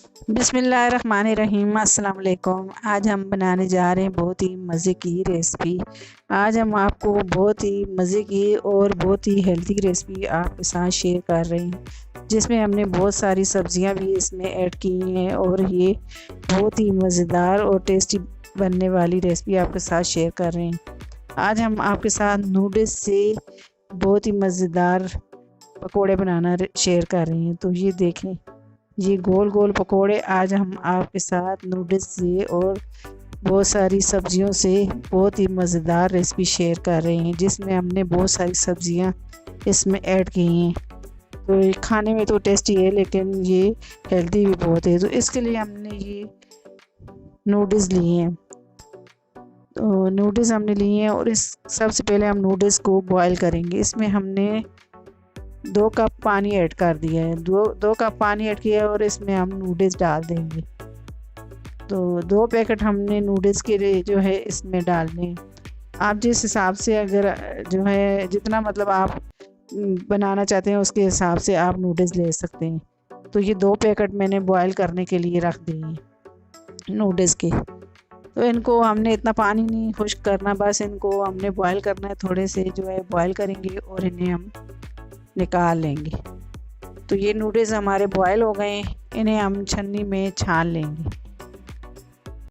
बिस्मिल्लाहिर्रहमानिर्रहीम। अस्सलाम वालेकुम। आज हम बनाने जा रहे हैं बहुत ही मज़े की रेसिपी। आज हम आपको बहुत ही मज़े की और बहुत ही हेल्दी रेसिपी आपके साथ शेयर कर रहे हैं, जिसमें हमने बहुत सारी सब्जियां भी इसमें ऐड की हैं और ये बहुत ही मज़ेदार और टेस्टी बनने वाली रेसिपी आपके साथ शेयर कर रहे हैं। आज हम आपके साथ नूडल्स से बहुत ही मज़ेदार पकोड़े बनाना शेयर कर रहे हैं। तो ये देखें, ये गोल गोल पकोड़े आज हम आपके साथ नूडल्स से और बहुत सारी सब्जियों से बहुत ही मज़ेदार रेसिपी शेयर कर रहे हैं, जिसमें हमने बहुत सारी सब्जियां इसमें ऐड की हैं। तो ये खाने में तो टेस्टी है, लेकिन ये हेल्दी भी बहुत है। तो इसके लिए हमने ये नूडल्स लिए हैं। तो नूडल्स हमने लिए हैं और इस सबसे पहले हम नूडल्स को बॉईल करेंगे। इसमें हमने 2 कप पानी ऐड कर दिया है। दो कप पानी ऐड किया है और इसमें हम नूडल्स डाल देंगे। तो 2 पैकेट हमने नूडल्स के लिए जो है इसमें डालने। आप जिस हिसाब से अगर जो है जितना मतलब आप बनाना चाहते हैं उसके हिसाब से आप नूडल्स ले सकते हैं। तो ये 2 पैकेट मैंने बॉईल करने के लिए रख दिए हैं नूडल्स के। तो इनको हमने इतना पानी नहीं खुश्क करना, बस इनको हमने बॉईल करना है। थोड़े से जो है बॉईल करेंगे और इन्हें हम निकाल लेंगे। तो ये नूडल्स हमारे बॉयल हो गए, इन्हें हम छन्नी में छान लेंगे।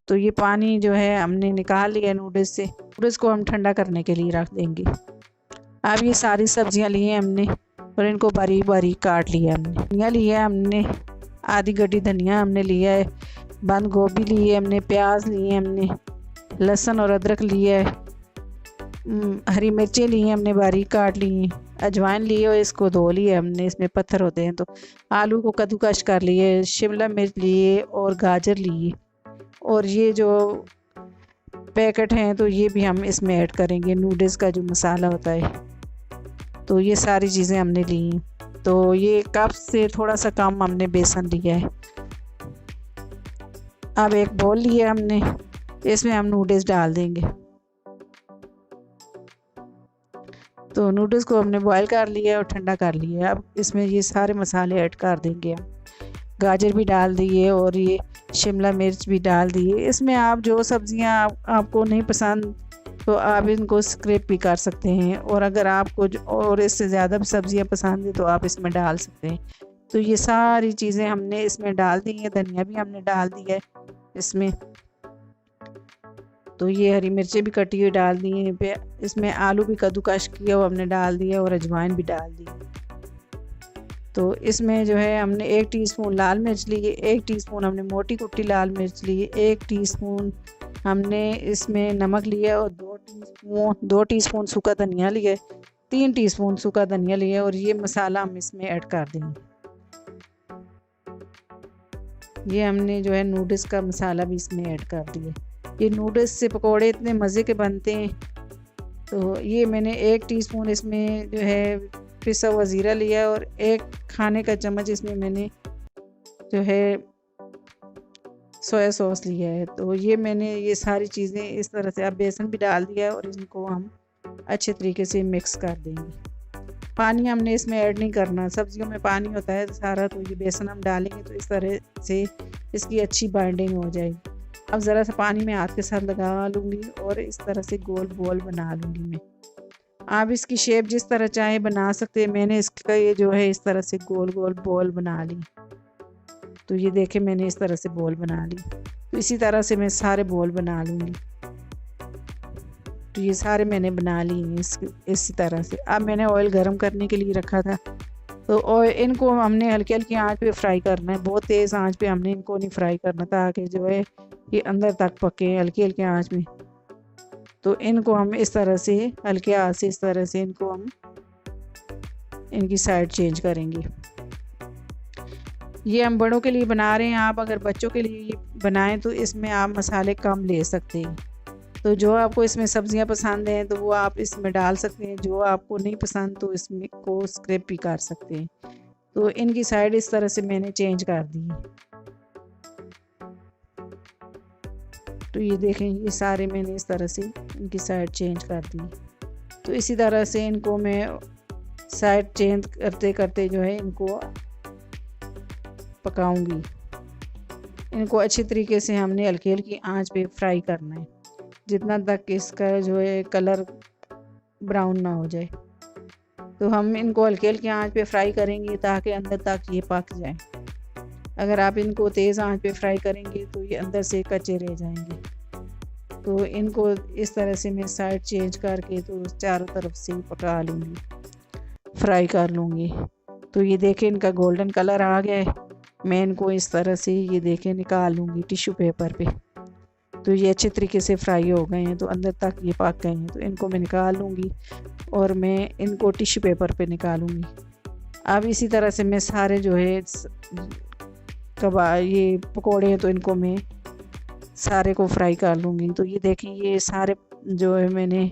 तो ये पानी जो है हमने निकाल लिया नूडल्स से। नूडल्स को हम ठंडा करने के लिए रख देंगे। अब ये सारी सब्जियां ली हैं हमने और इनको बारीक बारीक काट लिया हमने। धनिया लिया है हमने, आधी गड्डी धनिया हमने लिया है, बंद गोभी ली है हमने, प्याज लिए हमने, लहसुन और अदरक लिया है, हरी मिर्चें ली हैं हमने बारीक काट ली हैं, अजवाइन लिए और इसको धो लिया हमने, इसमें पत्थर होते हैं। तो आलू को कद्दूकश कर लिए, शिमला मिर्च लिए और गाजर लिए। और ये जो पैकेट हैं तो ये भी हम इसमें ऐड करेंगे, नूडल्स का जो मसाला होता है। तो ये सारी चीज़ें हमने ली। तो ये कप से थोड़ा सा कम हमने बेसन लिया है। अब एक बोल लिया हमने, इसमें हम नूडल्स डाल देंगे। तो नूडल्स को हमने बॉईल कर लिया और ठंडा कर लिया। अब इसमें ये सारे मसाले ऐड कर देंगे हम। गाजर भी डाल दिए और ये शिमला मिर्च भी डाल दिए। इसमें आप जो सब्ज़ियां आपको नहीं पसंद तो आप इनको स्किप भी कर सकते हैं, और अगर आपको और इससे ज़्यादा सब्ज़ियां पसंद है तो आप इसमें डाल सकते हैं। तो ये सारी चीज़ें हमने इसमें डाल दी हैं। धनिया भी हमने डाल दिया है इसमें। तो ये हरी मिर्चें भी कटी हुई डाल दी हैं। इसमें आलू भी कद्दूकश किया वो हमने डाल दिया और अजवाइन भी डाल दी। तो इसमें जो है हमने 1 टीस्पून लाल मिर्च ली, 1 टीस्पून हमने मोटी कुटी लाल मिर्च ली, 1 टीस्पून हमने इसमें नमक लिया और 2 टीस्पून सूखा धनिया लिया, 3 टीस्पून सूखा धनिया लिया। और ये मसाला हम इसमें ऐड कर देंगे। ये हमने जो है नूडल्स का मसाला भी इसमें ऐड कर दिया। ये नूडल्स से पकोड़े इतने मज़े के बनते हैं। तो ये मैंने 1 टीस्पून इसमें जो है पिसा हुआ ज़ीरा लिया और 1 खाने का चम्मच इसमें मैंने जो है सोया सॉस लिया है। तो ये मैंने ये सारी चीज़ें इस तरह से, अब बेसन भी डाल दिया और इनको हम अच्छे तरीके से मिक्स कर देंगे। पानी हमने इसमें ऐड नहीं करना, सब्जियों में पानी होता है सारा। तो ये बेसन हम डालेंगे तो इस तरह से इसकी अच्छी बाइंडिंग हो जाएगी। अब ज़रा सा पानी में हाथ के साथ लगा लूँगी और इस तरह से गोल बॉल बना लूँगी मैं। आप इसकी शेप जिस तरह चाहे बना सकते हैं। मैंने इसका ये जो है इस तरह से गोल गोल बॉल बना ली। तो ये देखें, मैंने इस तरह से बॉल बना ली। तो इसी तरह से मैं सारे बॉल बना लूँगी। तो ये सारे मैंने बना ली इसी तरह से। अब मैंने ऑयल गरम करने के लिए रखा था। तो और इनको हमने हल्की हल्की आंच पे फ्राई करना है, बहुत तेज़ आंच पे हमने इनको नहीं फ्राई करना, ताकि जो है ये अंदर तक पके हल्की हल्की आंच में। तो इनको हम इस तरह से हल्के हाथ से इस तरह से इनको हम इनकी साइड चेंज करेंगे। ये हम बड़ों के लिए बना रहे हैं। आप अगर बच्चों के लिए ये बनाएं तो इसमें आप मसाले कम ले सकते हैं। तो जो आपको इसमें सब्जियां पसंद हैं तो वो आप इसमें डाल सकते हैं, जो आपको नहीं पसंद तो इसमें को स्किप भी कर सकते हैं। तो इनकी साइड इस तरह से मैंने चेंज कर दी है। तो ये देखें, ये सारे मैंने इस तरह से इनकी साइड चेंज कर दी। तो इसी तरह से इनको मैं साइड चेंज करते करते जो है इनको पकाऊंगी। इनको अच्छी तरीके से हमने हल्की हल्की आंच पे फ्राई करना है, जितना तक इसका जो है कलर ब्राउन ना हो जाए। तो हम इनको हल्की हल्की आंच पे फ्राई करेंगे ताकि अंदर तक ये पक जाए। अगर आप इनको तेज़ आंच पे फ्राई करेंगे तो ये अंदर से कच्चे रह जाएंगे। तो इनको इस तरह से मैं साइड चेंज करके तो चारों तरफ से पका लूँगी, फ्राई कर लूँगी। तो ये देखें इनका गोल्डन कलर आ गया है। मैं इनको इस तरह से ये देखें निकाल लूँगी टिश्यू पेपर पे। तो ये अच्छे तरीके से फ्राई हो गए हैं, तो अंदर तक ये पक गए हैं। तो इनको मैं निकाल लूँगी और मैं इनको टिश्यू पेपर पे निकालूँगी। अब इसी तरह से मैं सारे जो है ये पकोड़े हैं तो इनको मैं सारे को फ्राई कर लूँगी। तो ये देखें ये सारे जो है मैंने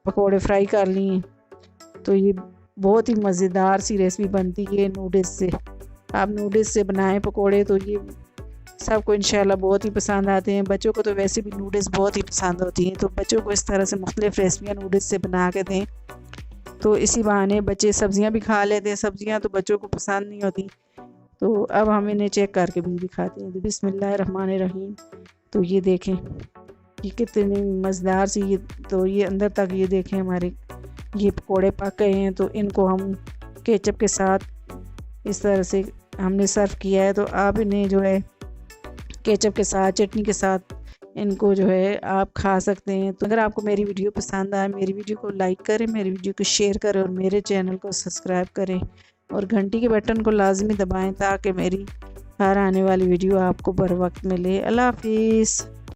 पकोड़े फ्राई कर लिए। तो ये बहुत ही मज़ेदार सी रेसिपी बनती है नूडल्स से। आप नूडल्स से बनाएं पकोड़े तो ये सबको इंशाल्लाह बहुत ही पसंद आते हैं। बच्चों को तो वैसे भी नूडल्स बहुत ही पसंद होती हैं, तो बच्चों को इस तरह से मुख्तलिफ़ रेसिपियाँ नूडल्स से बना के दें। तो इसी बहाने बच्चे सब्ज़ियाँ भी खा लेते हैं। सब्ज़ियाँ तो बच्चों को पसंद नहीं होती। तो अब हम इन्हें चेक करके भी दिखाते हैं। तो बिस्मिल्लाहिर्रहमानिर्रहीम। तो ये देखें कि कितनी मज़ेदार सी ये, तो ये अंदर तक ये देखें हमारे ये पकोड़े पक गए हैं। तो इनको हम केचप के साथ इस तरह से हमने सर्व किया है। तो आप इन्हें जो है केचप के साथ, चटनी के साथ इनको जो है आप खा सकते हैं। तो अगर आपको मेरी वीडियो पसंद आए, मेरी वीडियो को लाइक करें, मेरी वीडियो को शेयर करें और मेरे चैनल को सब्सक्राइब करें और घंटी के बटन को लाजमी दबाएं ताकि मेरी हर आने वाली वीडियो आपको बर वक्त मिले। अल्लाह हाफिज़।